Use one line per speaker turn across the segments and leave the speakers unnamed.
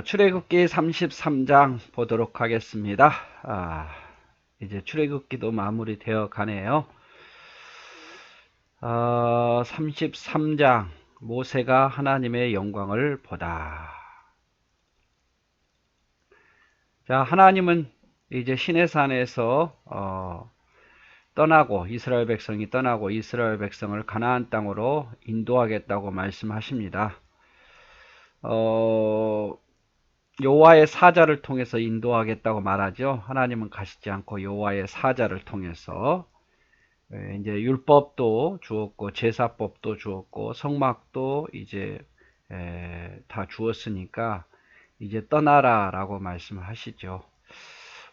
출애굽기 33장 보도록 하겠습니다. 이제 출애굽기도 마무리되어 가네요. 33장 모세가 하나님의 영광을 보다. 자, 하나님은 이제 시내산에서 떠나고 이스라엘 백성이 떠나고 이스라엘 백성을 가나안 땅으로 인도하겠다고 말씀하십니다. 여호와의 사자를 통해서 인도하겠다고 말하죠. 하나님은 가시지 않고 여호와의 사자를 통해서 이제 율법도 주었고 제사법도 주었고 성막도 이제 다 주었으니까 이제 떠나라라고 말씀하시죠.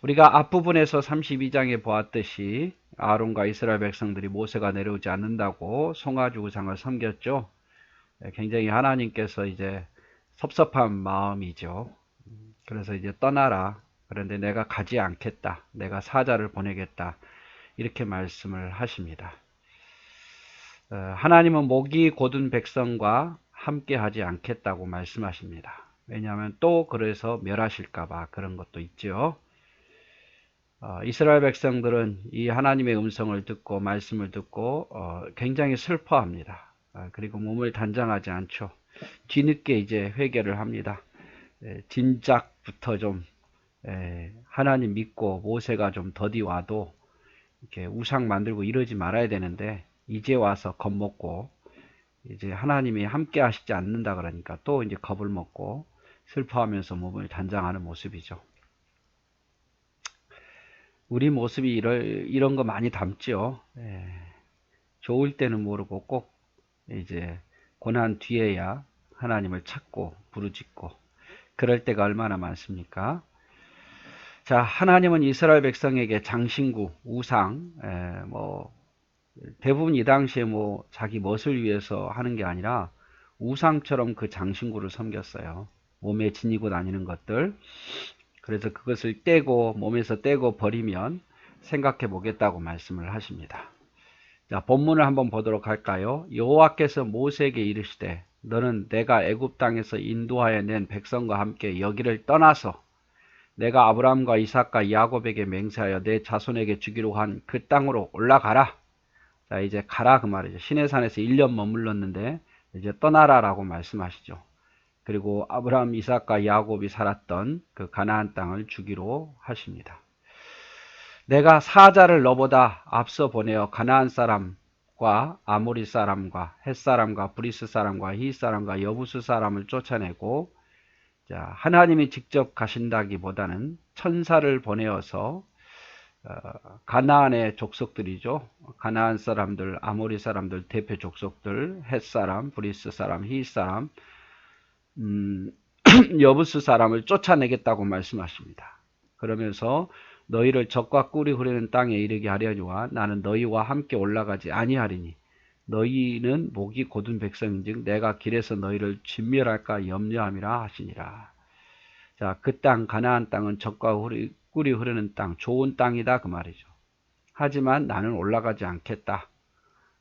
우리가 앞부분에서 32장에 보았듯이 아론과 이스라엘 백성들이 모세가 내려오지 않는다고 송아지 우상을 섬겼죠. 굉장히 하나님께서 이제 섭섭한 마음이죠. 그래서 이제 떠나라. 그런데 내가 가지 않겠다. 내가 사자를 보내겠다. 이렇게 말씀을 하십니다. 하나님은 목이 곧은 백성과 함께 하지 않겠다고 말씀하십니다. 왜냐하면 또 그래서 멸하실까봐 그런 것도 있죠. 이스라엘 백성들은 이 하나님의 음성을 듣고 말씀을 듣고 굉장히 슬퍼합니다. 그리고 몸을 단장하지 않죠. 뒤늦게 이제 회개를 합니다. 진작부터 좀 하나님 믿고 모세가 좀 더디 와도 이렇게 우상 만들고 이러지 말아야 되는데 이제 와서 겁먹고 이제 하나님이 함께 하시지 않는다 그러니까 또 이제 겁을 먹고 슬퍼하면서 몸을 단장하는 모습이죠. 우리 모습이 이런 거 많이 닮죠. 좋을 때는 모르고 꼭 이제 고난 뒤에야 하나님을 찾고 부르짖고 그럴 때가 얼마나 많습니까? 자, 하나님은 이스라엘 백성에게 장신구, 우상, 대부분 이 당시에 자기 멋을 위해서 하는 게 아니라 우상처럼 그 장신구를 섬겼어요. 몸에 지니고 다니는 것들. 그래서 그것을 떼고 몸에서 떼고 버리면 생각해 보겠다고 말씀을 하십니다. 자, 본문을 한번 보도록 할까요? 여호와께서 모세에게 이르시되 너는 내가 애굽 땅에서 인도하여 낸 백성과 함께 여기를 떠나서 내가 아브라함과 이삭과 야곱에게 맹세하여 내 자손에게 주기로 한 그 땅으로 올라가라. 자, 이제 가라 그 말이죠. 시내산에서 1년 머물렀는데 이제 떠나라라고 말씀하시죠. 그리고 아브라함, 이삭과 야곱이 살았던 그 가나안 땅을 주기로 하십니다. 내가 사자를 너보다 앞서 보내어 가나안 사람과 아모리 사람과 헷 사람과 브리스 사람과 히 사람과 여부스 사람을 쫓아내고, 자, 하나님이 직접 가신다기보다는 천사를 보내어서 가나안의 족속들이죠. 가나안 사람들, 아모리 사람들 대표 족속들, 헷 사람, 브리스 사람, 히 사람, 여부스 사람을 쫓아내겠다고 말씀하십니다. 그러면서 너희를 적과 꿀이 흐르는 땅에 이르게 하려니와 나는 너희와 함께 올라가지 아니하리니 너희는 목이 곧은 백성인즉 내가 길에서 너희를 진멸할까 염려함이라 하시니라. 자, 그 땅 가나안 땅은 적과 꿀이 흐르는 땅, 좋은 땅이다 그 말이죠. 하지만 나는 올라가지 않겠다.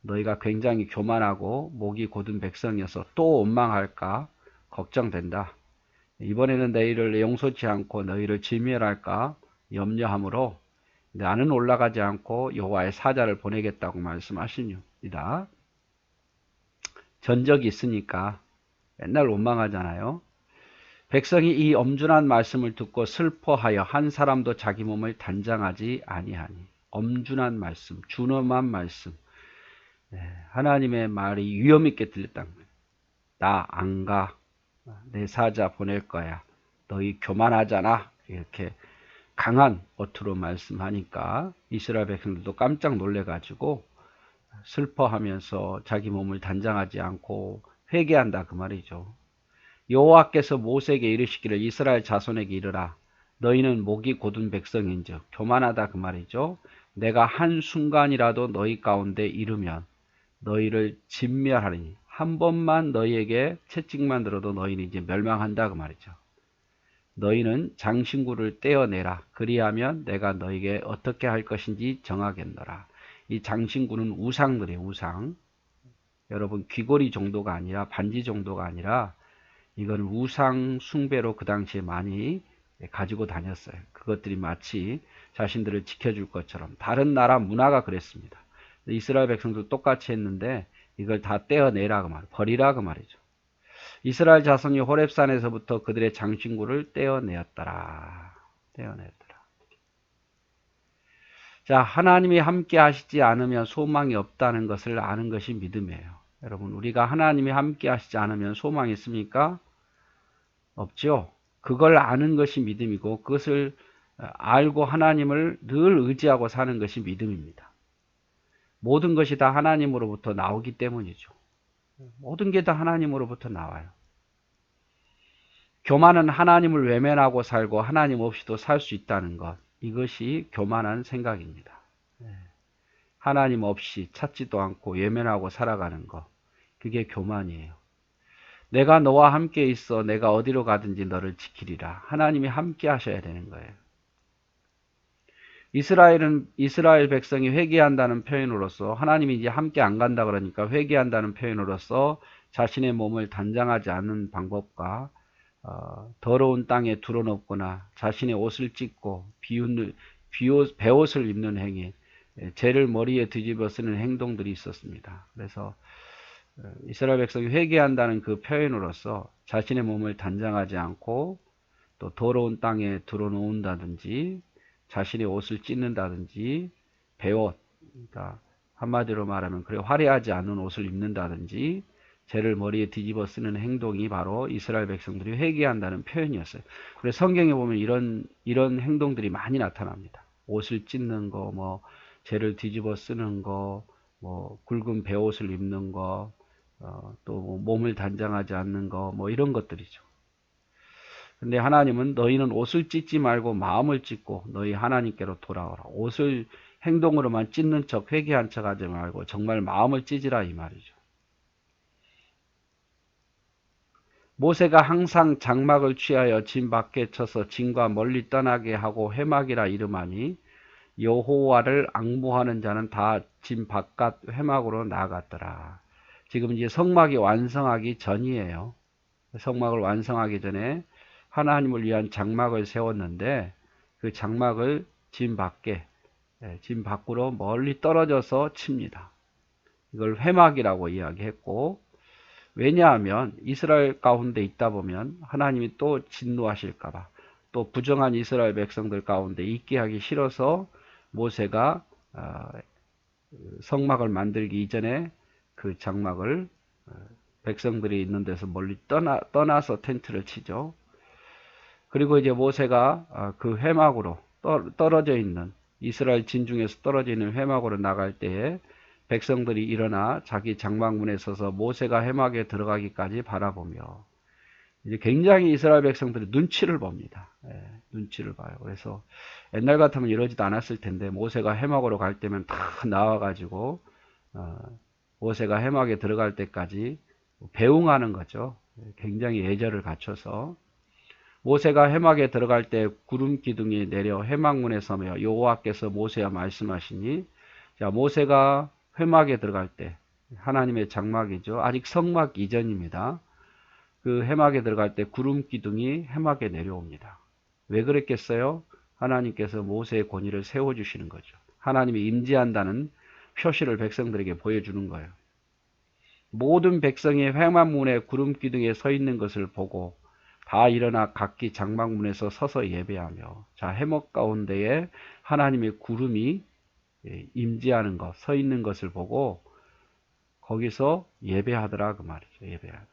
너희가 굉장히 교만하고 목이 곧은 백성이어서 또 원망할까 걱정된다. 이번에는 너희를 용서치 않고 너희를 진멸할까 염려하므로 나는 올라가지 않고 여호와의 사자를 보내겠다고 말씀하십니다. 전적이 있으니까 맨날 원망하잖아요. 백성이 이 엄준한 말씀을 듣고 슬퍼하여 한 사람도 자기 몸을 단장하지 아니하니. 엄준한 말씀, 준엄한 말씀. 하나님의 말이 위험 있게 들렸다는 거예요. 나 안 가. 내 사자 보낼 거야. 너희 교만하잖아. 이렇게 강한 어투로 말씀하니까 이스라엘 백성들도 깜짝 놀래가지고 슬퍼하면서 자기 몸을 단장하지 않고 회개한다 그 말이죠. 여호와께서 모세에게 이르시기를 이스라엘 자손에게 이르라. 너희는 목이 곧은 백성인즉 교만하다 그 말이죠. 내가 한순간이라도 너희 가운데 이르면 너희를 진멸하리니 한 번만 너희에게 채찍만 들어도 너희는 이제 멸망한다 그 말이죠. 너희는 장신구를 떼어내라. 그리하면 내가 너희에게 어떻게 할 것인지 정하겠노라. 이 장신구는 우상들이에요. 우상. 여러분 귀걸이 정도가 아니라 반지 정도가 아니라 이건 우상 숭배로 그 당시에 많이 가지고 다녔어요. 그것들이 마치 자신들을 지켜줄 것처럼. 다른 나라 문화가 그랬습니다. 이스라엘 백성도 똑같이 했는데 이걸 다 떼어내라 그 말, 버리라 그 말이죠. 이스라엘 자손이 호렙산에서부터 그들의 장신구를 떼어내었더라. 떼어내었더라. 자, 하나님이 함께 하시지 않으면 소망이 없다는 것을 아는 것이 믿음이에요. 여러분, 우리가 하나님이 함께 하시지 않으면 소망이 있습니까? 없죠. 그걸 아는 것이 믿음이고 그것을 알고 하나님을 늘 의지하고 사는 것이 믿음입니다. 모든 것이 다 하나님으로부터 나오기 때문이죠. 모든 게 다 하나님으로부터 나와요. 교만은 하나님을 외면하고 살고 하나님 없이도 살 수 있다는 것. 이것이 교만한 생각입니다. 하나님 없이 찾지도 않고 외면하고 살아가는 것. 그게 교만이에요. 내가 너와 함께 있어 내가 어디로 가든지 너를 지키리라. 하나님이 함께 하셔야 되는 거예요. 이스라엘 백성이 회개한다는 표현으로서 하나님이 이제 함께 안 간다 그러니까 회개한다는 표현으로서 자신의 몸을 단장하지 않는 방법과 더러운 땅에 두어놓거나 자신의 옷을 찢고 베옷을 입는 행위, 죄를 머리에 뒤집어 쓰는 행동들이 있었습니다. 그래서 이스라엘 백성이 회개한다는 그 표현으로서 자신의 몸을 단장하지 않고 또 더러운 땅에 두어놓는다든지 자신의 옷을 찢는다든지 베옷, 그러니까 한마디로 말하면 그래 화려하지 않은 옷을 입는다든지 죄를 머리에 뒤집어 쓰는 행동이 바로 이스라엘 백성들이 회개한다는 표현이었어요. 그래서 성경에 보면 이런 행동들이 많이 나타납니다. 옷을 찢는 거, 뭐 죄를 뒤집어 쓰는 거, 뭐 굵은 베옷을 입는 거, 또 몸을 단장하지 않는 거, 뭐 이런 것들이죠. 근데 하나님은 너희는 옷을 찢지 말고 마음을 찢고 너희 하나님께로 돌아오라. 옷을 행동으로만 찢는 척 회개한 척 하지 말고 정말 마음을 찢으라 이 말이죠. 모세가 항상 장막을 취하여 진 밖에 쳐서 진과 멀리 떠나게 하고 회막이라 이름하니 여호와를 앙무하는 자는 다 진 바깥 회막으로 나아갔더라. 지금 이제 성막이 완성하기 전이에요. 성막을 완성하기 전에 하나님을 위한 장막을 세웠는데 그 장막을 진 밖으로 멀리 떨어져서 칩니다. 이걸 회막이라고 이야기했고, 왜냐하면 이스라엘 가운데 있다 보면 하나님이 또 진노하실까봐, 또 부정한 이스라엘 백성들 가운데 있게 하기 싫어서 모세가 성막을 만들기 이전에 그 장막을 백성들이 있는 데서 멀리 떠나서 텐트를 치죠. 그리고 이제 모세가 그 회막으로 떨어져 있는 이스라엘 진중에서 떨어져 있는 회막으로 나갈 때에 백성들이 일어나 자기 장막문에 서서 모세가 회막에 들어가기까지 바라보며 이제 굉장히 이스라엘 백성들이 눈치를 봅니다. 눈치를 봐요. 그래서 옛날 같으면 이러지도 않았을 텐데 모세가 회막으로 갈 때면 다 나와가지고 모세가 회막에 들어갈 때까지 배웅하는 거죠. 굉장히 예절을 갖춰서 모세가 회막에 들어갈 때 구름 기둥이 내려 회막문에 서며 여호와께서 모세와 말씀하시니, 자, 모세가 회막에 들어갈 때 하나님의 장막이죠. 아직 성막 이전입니다. 그 회막에 들어갈 때 구름 기둥이 회막에 내려옵니다. 왜 그랬겠어요? 하나님께서 모세의 권위를 세워주시는 거죠. 하나님이 임재한다는 표시를 백성들에게 보여주는 거예요. 모든 백성이 회막문에 구름 기둥에 서 있는 것을 보고 다 일어나 각기 장막문에서 서서 예배하며, 자, 회막 가운데에 하나님의 구름이 임재하는 것, 서 있는 것을 보고 거기서 예배하더라 그 말이죠. 예배하더라.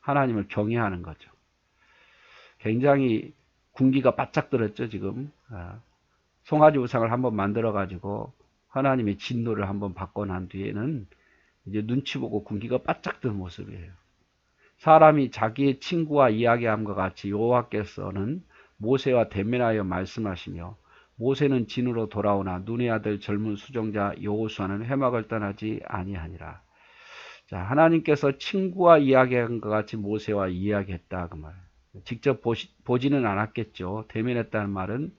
하나님을 경외하는 거죠. 굉장히 군기가 바짝 들었죠. 지금 송아지 우상을 한번 만들어 가지고 하나님의 진노를 한번 받고 난 뒤에는 이제 눈치 보고 군기가 바짝 든 모습이에요. 사람이 자기의 친구와 이야기함과 같이 여호와께서는 모세와 대면하여 말씀하시며, 모세는 진으로 돌아오나 눈의 아들 젊은 수종자 여호수아는 회막을 떠나지 아니하니라. 자, 하나님께서 친구와 이야기한 것 같이 모세와 이야기했다 그 말. 직접 보지는 않았겠죠. 대면했다는 말은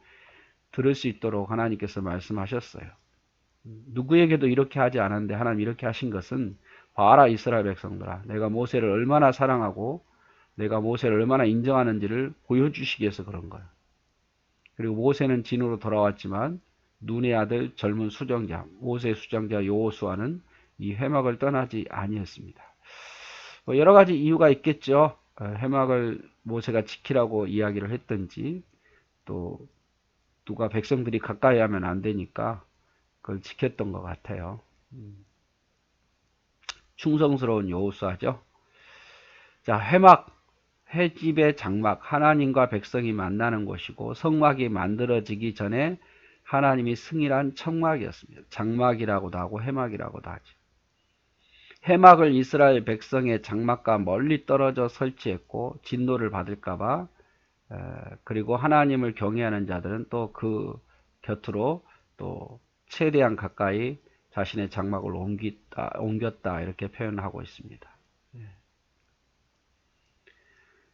들을 수 있도록 하나님께서 말씀하셨어요. 누구에게도 이렇게 하지 않았는데 하나님 이렇게 하신 것은, 봐라 이스라엘 백성들아, 내가 모세를 얼마나 사랑하고 내가 모세를 얼마나 인정하는지를 보여주시기 위해서 그런 거예요. 그리고 모세는 진으로 돌아왔지만 눈의 아들 젊은 수정자, 모세 수정자 여호수아는 이 회막을 떠나지 아니했습니다. 뭐 여러 가지 이유가 있겠죠. 회막을 모세가 지키라고 이야기를 했든지, 또 누가 백성들이 가까이 하면 안 되니까 그걸 지켰던 것 같아요. 충성스러운 여호수아죠. 자, 회막, 회집의 장막, 하나님과 백성이 만나는 곳이고 성막이 만들어지기 전에 하나님이 승인한 청막이었습니다. 장막이라고도 하고 회막이라고도 하죠. 회막을 이스라엘 백성의 장막과 멀리 떨어져 설치했고 진노를 받을까봐, 그리고 하나님을 경외하는 자들은 또 그 곁으로 또 최대한 가까이 자신의 장막을 옮겼다 이렇게 표현하고 있습니다.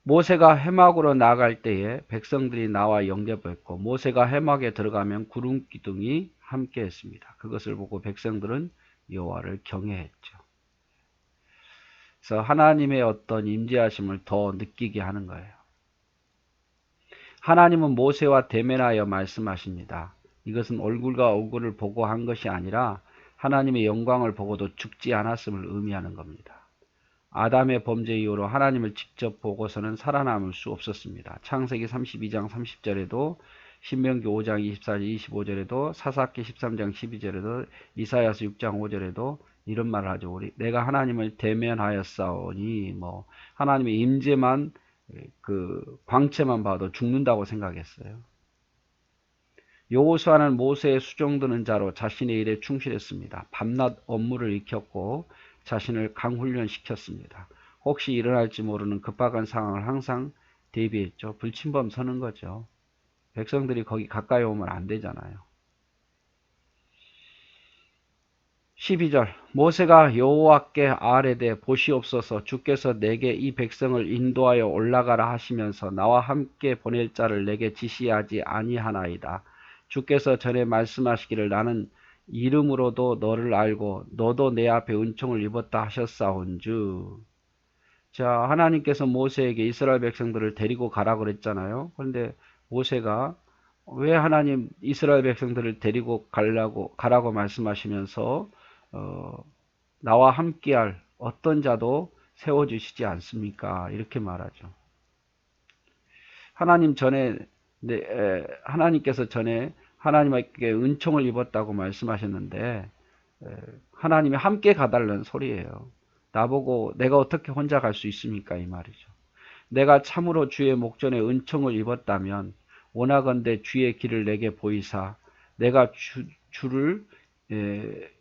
모세가 회막으로 나갈 때에 백성들이 나와 영접했고 모세가 회막에 들어가면 구름 기둥이 함께 했습니다. 그것을 보고 백성들은 여호와를 경외했죠. 그래서 하나님의 어떤 임재하심을 더 느끼게 하는 거예요. 하나님은 모세와 대면하여 말씀하십니다. 이것은 얼굴과 얼굴을 보고 한 것이 아니라 하나님의 영광을 보고도 죽지 않았음을 의미하는 겁니다. 아담의 범죄 이후로 하나님을 직접 보고서는 살아남을 수 없었습니다. 창세기 32장 30절에도, 신명기 5장 24절 25절에도, 사사기 13장 12절에도, 이사야서 6장 5절에도 이런 말을 하죠. 내가 하나님을 대면하였사오니, 하나님의 임재만, 그 광채만 봐도 죽는다고 생각했어요. 여호수아는 모세의 수종드는 자로 자신의 일에 충실했습니다. 밤낮 업무를 익혔고 자신을 강훈련시켰습니다. 혹시 일어날지 모르는 급박한 상황을 항상 대비했죠. 불침범 서는 거죠. 백성들이 거기 가까이 오면 안 되잖아요. 12절 모세가 여호와께 아뢰되 보시옵소서 주께서 내게 이 백성을 인도하여 올라가라 하시면서 나와 함께 보낼 자를 내게 지시하지 아니하나이다. 주께서 전에 말씀하시기를 나는 이름으로도 너를 알고 너도 내 앞에 은총을 입었다 하셨사온즉. 자, 하나님께서 모세에게 이스라엘 백성들을 데리고 가라고 그랬잖아요. 그런데 모세가 왜 하나님 이스라엘 백성들을 데리고 가라고 말씀하시면서 나와 함께할 어떤 자도 세워주시지 않습니까? 이렇게 말하죠. 하나님께서 전에 하나님께 은총을 입었다고 말씀하셨는데, 하나님이 함께 가달라는 소리예요. 나보고 내가 어떻게 혼자 갈 수 있습니까? 이 말이죠. 내가 참으로 주의 목전에 은총을 입었다면 원하건대 주의 길을 내게 보이사 내가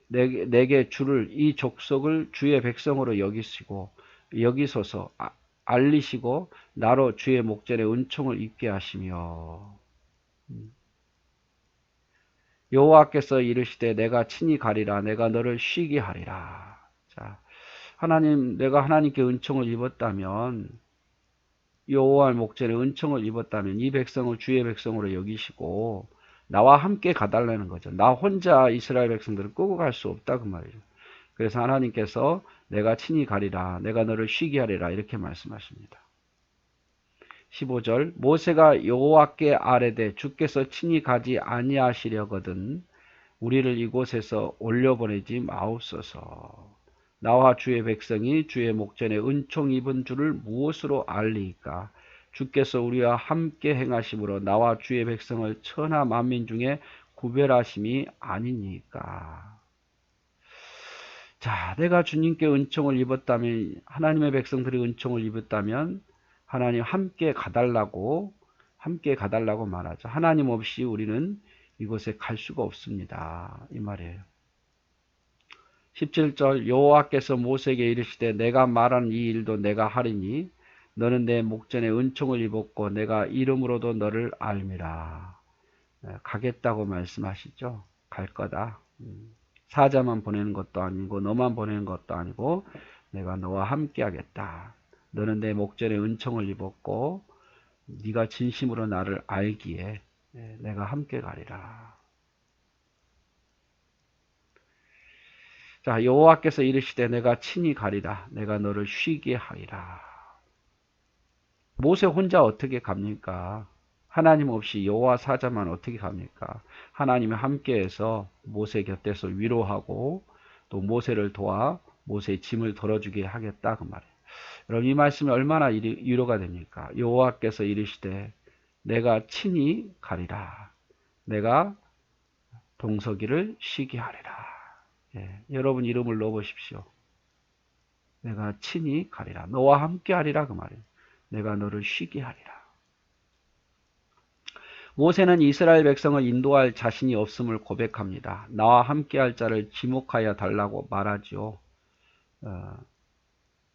내게 주를 이 족속을 주의 백성으로 여기소서 알리시고 나로 주의 목전에 은총을 입게 하시며. 여호와께서 이르시되 내가 친히 가리라 내가 너를 쉬게 하리라. 자, 내가 하나님께 은총을 입었다면, 여호와의 목전에 은총을 입었다면 이 백성을 주의 백성으로 여기시고 나와 함께 가달라는 거죠. 나 혼자 이스라엘 백성들을 끄고 갈 수 없다 그 말이죠. 그래서 하나님께서 내가 친히 가리라 내가 너를 쉬게 하리라 이렇게 말씀하십니다. 15절 모세가 여호와께 아뢰되 주께서 친히 가지 아니하시려거든 우리를 이곳에서 올려보내지 마옵소서. 나와 주의 백성이 주의 목전에 은총 입은 줄을 무엇으로 알리이까? 주께서 우리와 함께 행하심으로 나와 주의 백성을 천하 만민 중에 구별하심이 아니니까. 자, 내가 주님께 은총을 입었다면, 하나님의 백성들이 은총을 입었다면 하나님 함께 가달라고 말하죠. 하나님 없이 우리는 이곳에 갈 수가 없습니다. 이 말이에요. 17절 여호와께서 모세에게 이르시되 내가 말한 이 일도 내가 하리니 너는 내 목전에 은총을 입었고 내가 이름으로도 너를 알미라. 가겠다고 말씀하시죠. 갈 거다. 사자만 보내는 것도 아니고 너만 보내는 것도 아니고 내가 너와 함께 하겠다. 너는 내 목전에 은총을 입었고 네가 진심으로 나를 알기에 내가 함께 가리라. 자, 여호와께서 이르시되 내가 친히 가리라 내가 너를 쉬게 하리라. 모세 혼자 어떻게 갑니까? 하나님 없이 여호와 사자만 어떻게 갑니까? 하나님이 함께해서 모세 곁에서 위로하고 또 모세를 도와 모세의 짐을 덜어주게 하겠다 그 말이에요. 여러분 이 말씀이 얼마나 위로가 됩니까? 여호와께서 이르시되 내가 친히 가리라. 내가 동석이를 쉬게 하리라. 예, 여러분 이름을 넣어보십시오. 내가 친히 가리라. 너와 함께 하리라 그 말이에요. 내가 너를 쉬게 하리라. 모세는 이스라엘 백성을 인도할 자신이 없음을 고백합니다. 나와 함께할 자를 지목하여 달라고 말하죠.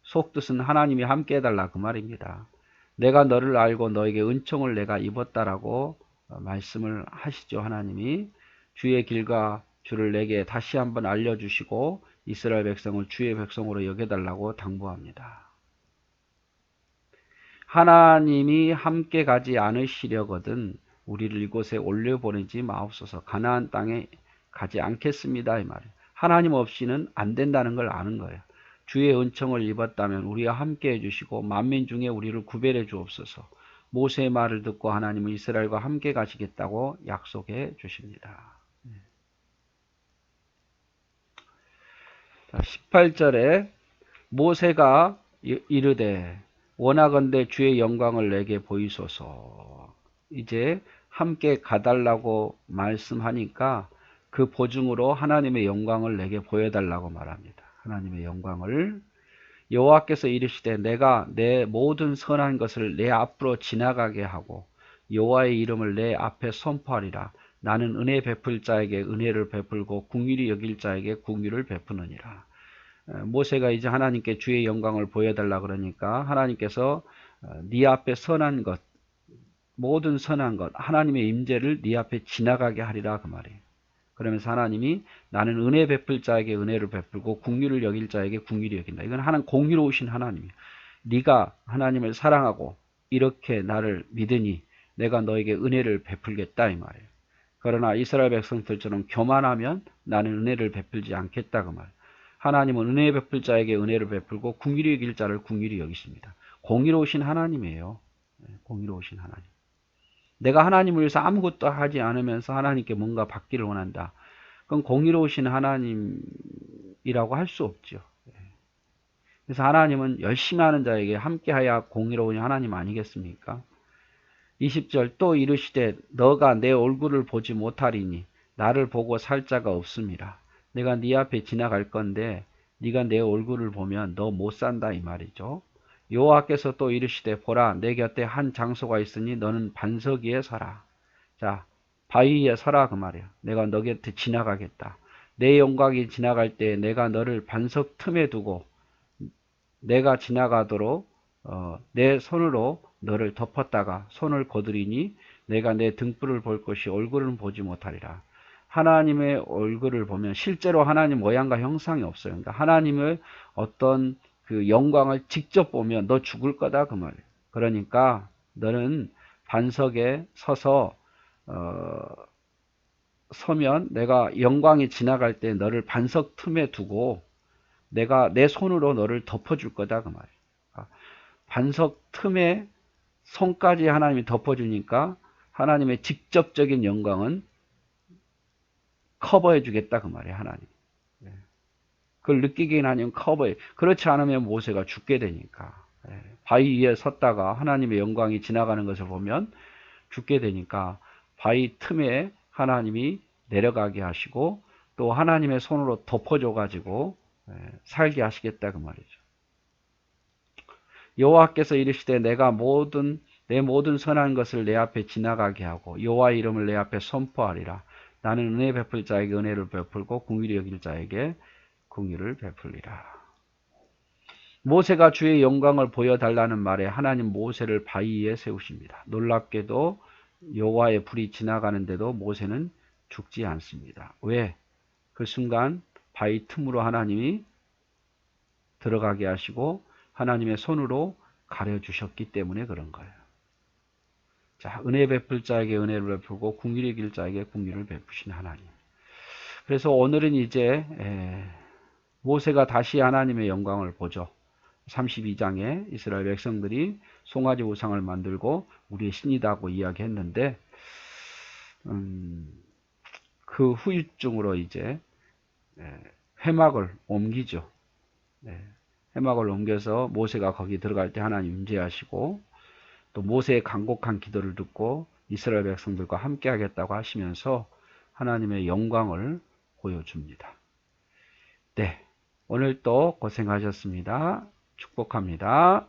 속뜻은 하나님이 함께 해달라 그 말입니다. 내가 너를 알고 너에게 은총을 내가 입었다라고 말씀을 하시죠. 하나님이 주의 길과 주를 내게 다시 한번 알려주시고 이스라엘 백성을 주의 백성으로 여겨달라고 당부합니다. 하나님이 함께 가지 않으시려거든 우리를 이곳에 올려보내지 마옵소서. 가나안 땅에 가지 않겠습니다. 이 말이에요. 하나님 없이는 안 된다는 걸 아는 거예요. 주의 은총을 입었다면 우리와 함께 해주시고 만민 중에 우리를 구별해 주옵소서. 모세의 말을 듣고 하나님은 이스라엘과 함께 가시겠다고 약속해 주십니다. 18절에 모세가 이르되 원하건대 주의 영광을 내게 보이소서. 이제 함께 가달라고 말씀하니까 그 보증으로 하나님의 영광을 내게 보여달라고 말합니다. 하나님의 영광을 여호와께서 이르시되 내가 내 모든 선한 것을 내 앞으로 지나가게 하고 여호와의 이름을 내 앞에 선포하리라. 나는 은혜 베풀 자에게 은혜를 베풀고 긍휼히 여길 자에게 긍휼을 베푸느니라. 모세가 이제 하나님께 주의 영광을 보여달라 그러니까 하나님께서 네 앞에 선한 것, 모든 선한 것, 하나님의 임재를 네 앞에 지나가게 하리라 그 말이에요. 그러면서 하나님이 나는 은혜 베풀 자에게 은혜를 베풀고 긍휼을 여길 자에게 긍휼히 여긴다. 이건 하나님 공의로우신 하나님이에요. 네가 하나님을 사랑하고 이렇게 나를 믿으니 내가 너에게 은혜를 베풀겠다 이 말이에요. 그러나 이스라엘 백성들처럼 교만하면 나는 은혜를 베풀지 않겠다 그 말이에요. 하나님은 은혜 베풀 자에게 은혜를 베풀고 긍휼히 여길 자를 긍휼히 여기십니다. 공의로우신 하나님이에요. 공의로우신 하나님. 내가 하나님을 위해서 아무것도 하지 않으면서 하나님께 뭔가 받기를 원한다. 그건 공의로우신 하나님이라고 할 수 없죠. 그래서 하나님은 열심히 하는 자에게 함께하여 공의로운 하나님 아니겠습니까? 20절 또 이르시되 너가 내 얼굴을 보지 못하리니 나를 보고 살 자가 없음이라. 내가 네 앞에 지나갈 건데 네가 내 얼굴을 보면 너 못 산다 이 말이죠. 여호와께서 또 이르시되 보라 내 곁에 한 장소가 있으니 너는 반석 위에 서라. 자, 바위 위에 서라 그 말이야. 내가 너 곁에 지나가겠다. 내 영광이 지나갈 때 내가 너를 반석 틈에 두고 내가 지나가도록 내 손으로 너를 덮었다가 손을 거두리니 내가 내 등불을 볼 것이 얼굴은 보지 못하리라. 하나님의 얼굴을 보면 실제로 하나님 모양과 형상이 없어요. 그러니까 하나님의 어떤 그 영광을 직접 보면 너 죽을 거다 그 말이에요. 그러니까 너는 반석에 서서 서면 내가 영광이 지나갈 때 너를 반석 틈에 두고 내가 내 손으로 너를 덮어줄 거다 그 말이에요. 반석 틈에 손까지 하나님이 덮어주니까 하나님의 직접적인 영광은 커버해 주겠다 그 말이에요. 하나님. 그걸 느끼긴 하면 커버해. 그렇지 않으면 모세가 죽게 되니까. 바위 위에 섰다가 하나님의 영광이 지나가는 것을 보면 죽게 되니까 바위 틈에 하나님이 내려가게 하시고 또 하나님의 손으로 덮어줘 가지고 살게 하시겠다 그 말이죠. 여호와께서 이르시되 내가 내 모든 선한 것을 내 앞에 지나가게 하고 여호와의 이름을 내 앞에 선포하리라. 나는 은혜 베풀 자에게 은혜를 베풀고 긍휼히 여길 자에게 긍휼을 베풀리라. 모세가 주의 영광을 보여달라는 말에 하나님 모세를 바위 위에 세우십니다. 놀랍게도 여호와의 불이 지나가는데도 모세는 죽지 않습니다. 왜? 그 순간 바위 틈으로 하나님이 들어가게 하시고 하나님의 손으로 가려주셨기 때문에 그런 거예요. 자, 은혜 베풀 자에게 은혜를 베풀고 긍휼히 여길 자에게 긍휼을 베푸신 하나님. 그래서 오늘은 이제 모세가 다시 하나님의 영광을 보죠. 32장에 이스라엘 백성들이 송아지 우상을 만들고 우리의 신이다고 이야기했는데 그 후유증으로 이제 회막을 옮기죠. 회막을 옮겨서 모세가 거기 들어갈 때 하나님 임재하시고 또 모세의 간곡한 기도를 듣고 이스라엘 백성들과 함께 하겠다고 하시면서 하나님의 영광을 보여줍니다. 네, 오늘 또 고생하셨습니다. 축복합니다.